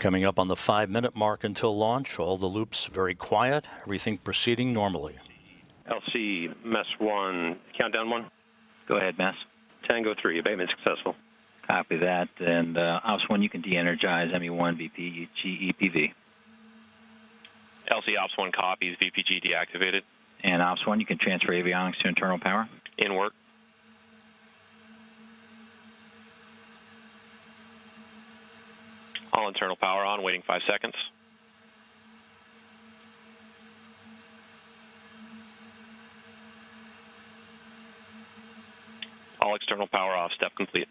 Coming up on the 5-minute mark until launch, all the loops very quiet, everything proceeding normally. LC, Mess 1, countdown 1. Go ahead, Mess. Tango 3, abatement successful. Copy that. And Ops 1, you can de-energize ME1 VPG EPV. LC, Ops 1 copies, VPG deactivated. And Ops 1, you can transfer avionics to internal power. In work. All internal power on, waiting 5 seconds. All external power off, step complete.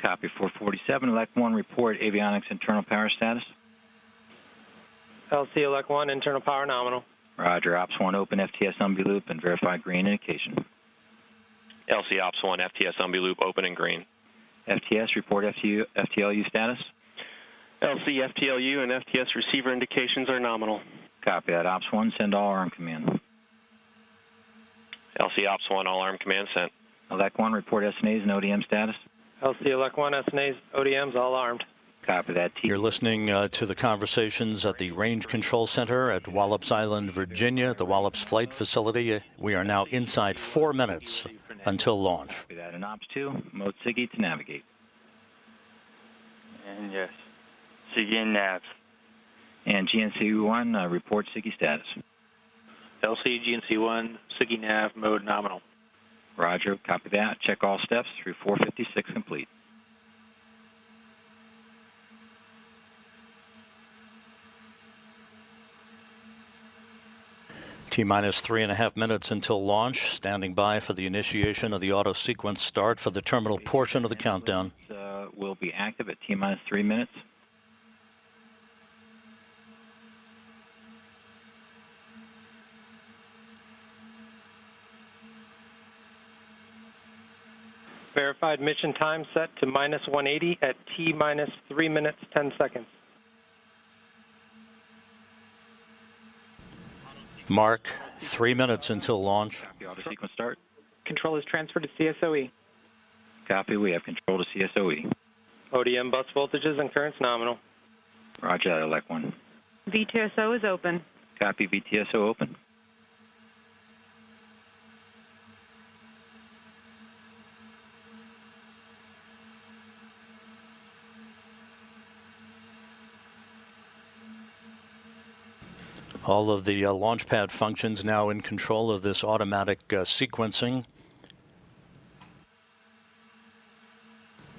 Copy 447, Elect 1, report avionics internal power status. LC Elect 1, internal power nominal. Roger, Ops 1, open FTS umbi loop and verify green indication. LC Ops 1, FTS umbi loop, open and green. FTS, report FTLU status. LC, FTLU, and FTS receiver indications are nominal. Copy that. Ops 1, send all arm command. LC Ops 1, all arm command sent. Elect 1, report SNAs and ODM status. LC Elect 1, SNAs, ODMs, all armed. Copy that. You're listening to the conversations at the Range Control Center at Wallops Island, Virginia, the Wallops Flight Facility. We are now inside 4 minutes until launch. Copy that. And Ops 2, mode SIGI to navigate. And yes, SIGI and nav. And GNC1, report SIGI status. LC, GNC1, SIGI nav, mode nominal. Roger, copy that. Check all steps through 456 complete. T-minus 3.5 minutes until launch. Standing by for the initiation of the auto sequence start for the terminal portion of the countdown. Will be active at T-minus 3 minutes. Verified mission time set to minus 180 at T-minus 3 minutes, 10 seconds. Mark, 3 minutes until launch. Copy, auto sequence start. Control is transferred to CSOE. Copy, we have control to CSOE. ODM bus voltages and currents nominal. Roger that, Elect 1. VTSO is open. Copy, VTSO open. All of the launch pad functions now in control of this automatic sequencing.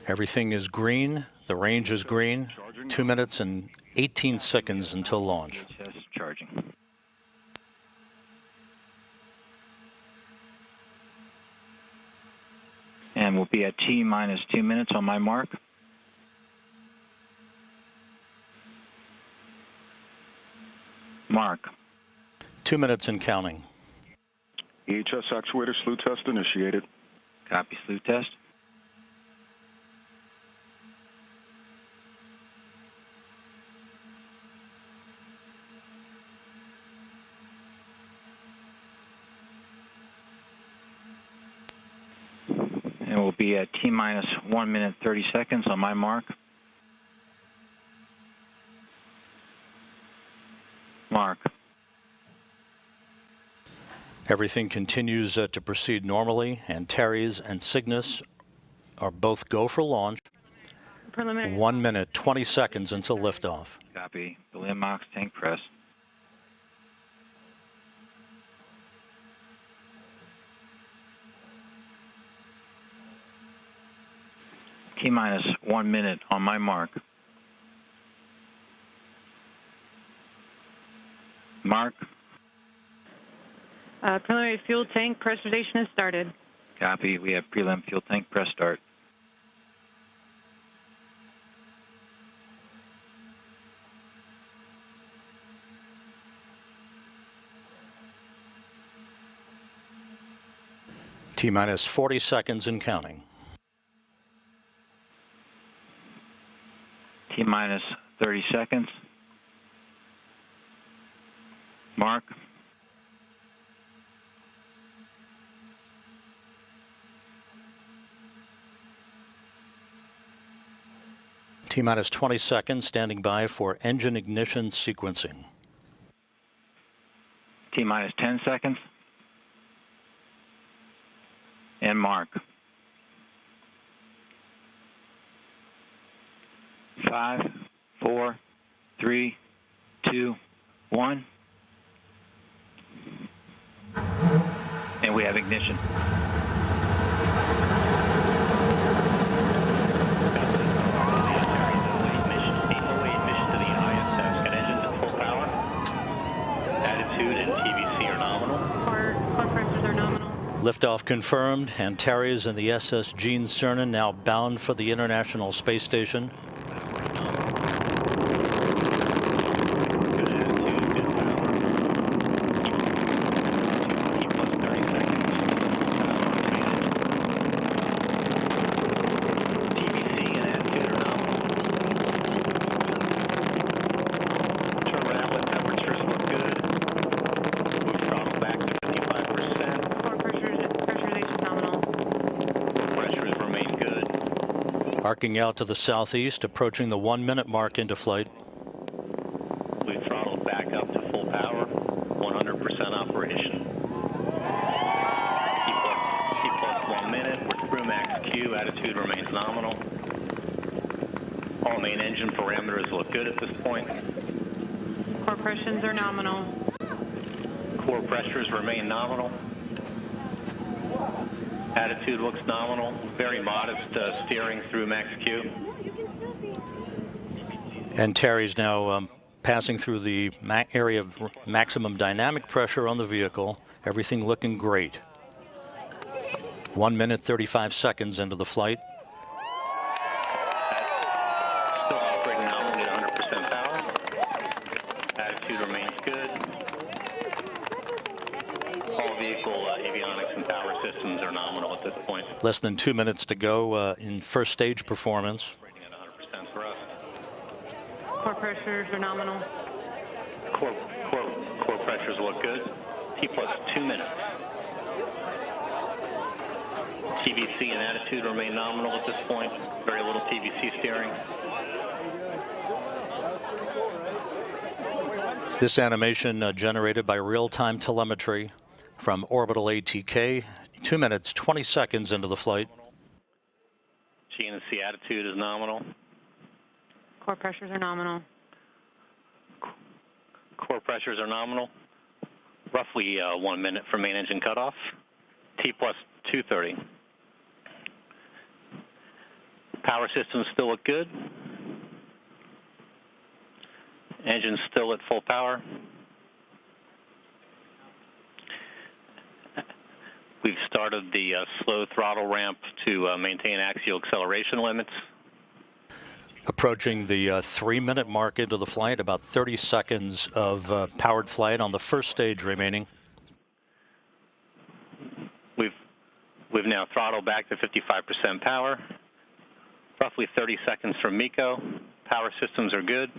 Everything is green. The range is green. 2 minutes and 18 seconds until launch. Charging. And we'll be at T-minus 2 minutes on my mark. Mark. 2 minutes and counting. EHS actuator slew test initiated. Copy, slew test. And we'll be at T-minus 1 minute 30 seconds on my mark. Mark. Everything continues to proceed normally. Antares and Cygnus are both go for launch. Preliminary. 1 minute, 20 seconds until liftoff. Copy. Billion Mox tank press. T-minus 1 minute on my mark. Mark. Preliminary fuel tank pressurization has started. Copy. We have prelim fuel tank press start. T-minus 40 seconds and counting. T-minus 30 seconds. Mark. T-minus 20 seconds, standing by for engine ignition sequencing. T-minus 10 seconds. And mark. 5, 4, 3, 2, 1. And we have ignition. OA-8 mission to the ISS. Got engines at full power. Attitude and TVC are nominal. Core pressures are nominal. Liftoff confirmed. Antares and the SS Gene Cernan now bound for the International Space Station. Arcing out to the southeast, approaching the 1-minute mark into flight. We've throttled back up to full power, 100% operation. T plus 1 minute, we're through max Q, attitude remains nominal. All main engine parameters look good at this point. Core pressures are nominal. Core pressures remain nominal. Attitude looks nominal, very modest steering through max Q. Antares now passing through the area of maximum dynamic pressure on the vehicle. Everything looking great. 1 minute, 35 seconds into the flight. Still operating nominally at 100% power. Attitude remains good. All vehicle avionics and power systems are nominal at this point. Less than 2 minutes to go in first stage performance. Operating at 100% thrust. Core pressures are nominal. Core pressures look good. T plus 2 minutes. TVC and attitude remain nominal at this point. Very little TVC steering. This animation generated by real-time telemetry from Orbital ATK, 2 minutes, 20 seconds into the flight. GNC attitude is nominal. Core pressures are nominal. Core pressures are nominal. Roughly 1 minute from main engine cutoff. T plus 230. Power systems still look good. Engine still at full power. We've started the slow throttle ramp to maintain axial acceleration limits. Approaching the 3-minute mark into the flight, about 30 seconds of powered flight on the first stage remaining. We've now throttled back to 55% power. Roughly 30 seconds from MECO. Power systems are good.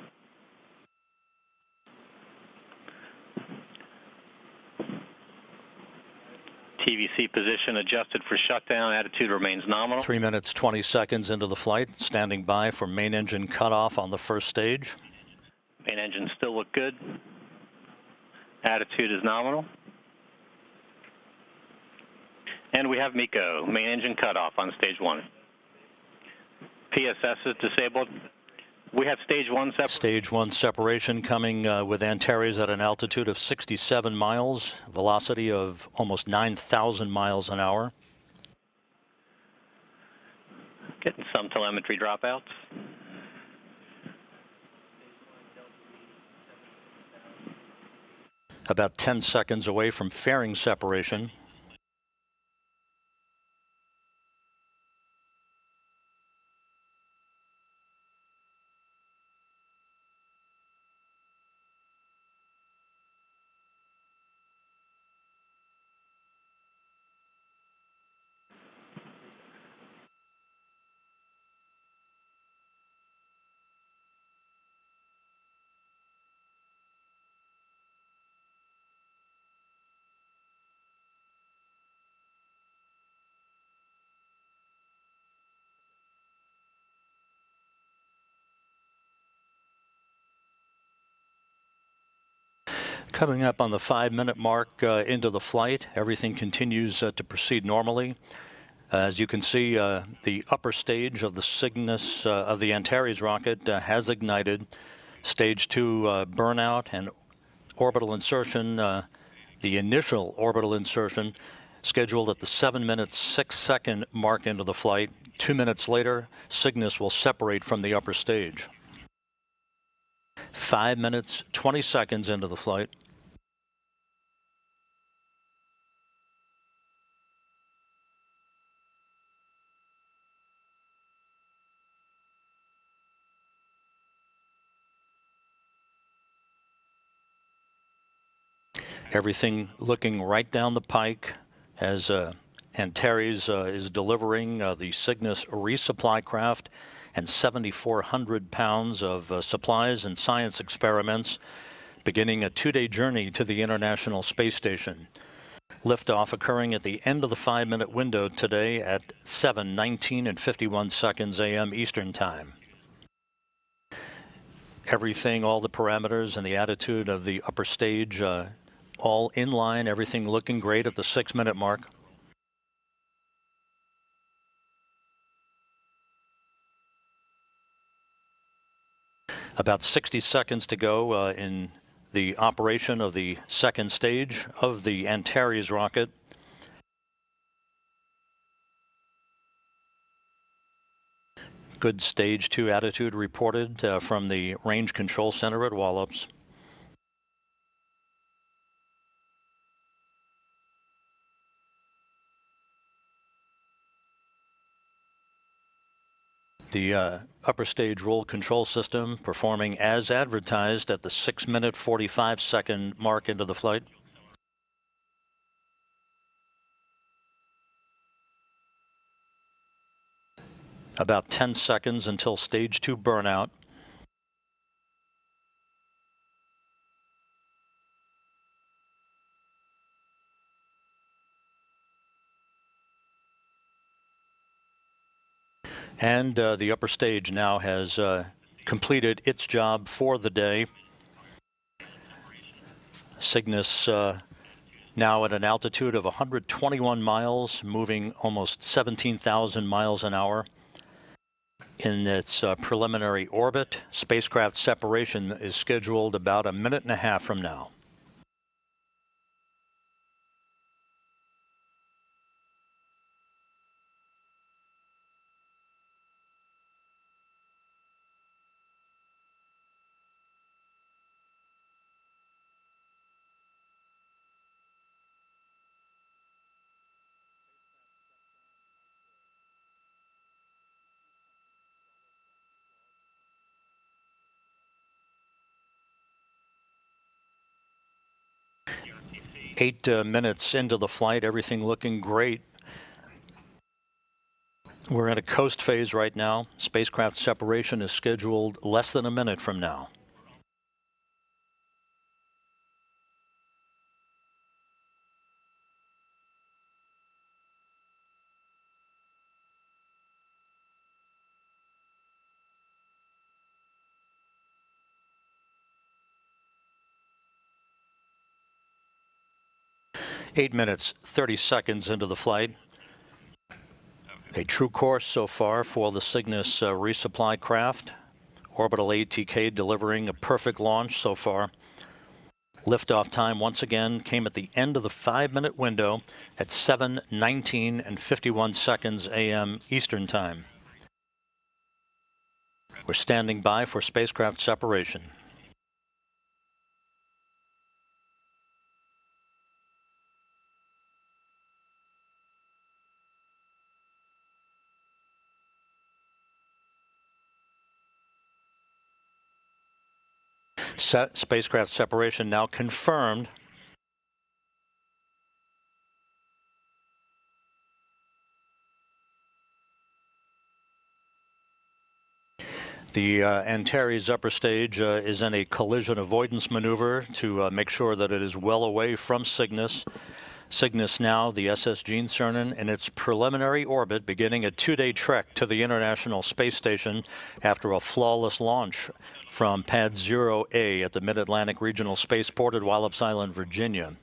TVC position adjusted for shutdown. Attitude remains nominal. 3 minutes, 20 seconds into the flight, standing by for main engine cutoff on the first stage. Main engine still look good. Attitude is nominal. And we have MECO, main engine cutoff on stage 1. PSS is disabled. We have stage 1 separation. Stage 1 separation coming with Antares at an altitude of 67 miles, velocity of almost 9,000 miles an hour. Getting some telemetry dropouts. About 10 seconds away from fairing separation. Coming up on the 5-minute mark into the flight, everything continues to proceed normally. As you can see, the upper stage of the Cygnus of the Antares rocket has ignited. Stage 2 burnout and orbital insertion, the initial orbital insertion, scheduled at the 7-minute 6-second mark into the flight. 2 minutes later, Cygnus will separate from the upper stage. 5 minutes, 20 seconds into the flight. Everything looking right down the pike as Antares is delivering the Cygnus resupply craft and 7,400 pounds of supplies and science experiments, beginning a 2-day journey to the International Space Station. Liftoff occurring at the end of the 5-minute window today at 7:19 and 51 seconds a.m. Eastern Time. Everything, all the parameters and the attitude of the upper stage all in line, everything looking great at the 6-minute mark. About 60 seconds to go in the operation of the second stage of the Antares rocket. Good stage 2 attitude reported from the Range Control Center at Wallops. The upper stage roll control system performing as advertised at the 6-minute 45-second mark into the flight. About 10 seconds until stage 2 burnout. And the upper stage now has completed its job for the day. Cygnus now at an altitude of 121 miles, moving almost 17,000 miles an hour. In its preliminary orbit, spacecraft separation is scheduled about a minute and a half from now. Eight minutes into the flight, everything looking great. We're in a coast phase right now. Spacecraft separation is scheduled less than a minute from now. Eight minutes, 30 seconds into the flight. A true course so far for the Cygnus resupply craft. Orbital ATK delivering a perfect launch so far. Liftoff time once again came at the end of the 5-minute window at 7:19 and 51 seconds a.m. Eastern Time. We're standing by for spacecraft separation. Spacecraft separation now confirmed. The Antares upper stage is in a collision avoidance maneuver to make sure that it is well away from Cygnus. Cygnus now, the SS Gene Cernan, in its preliminary orbit, beginning a 2-day trek to the International Space Station after a flawless launch from Pad 0A at the Mid-Atlantic Regional Spaceport at Wallops Island, Virginia.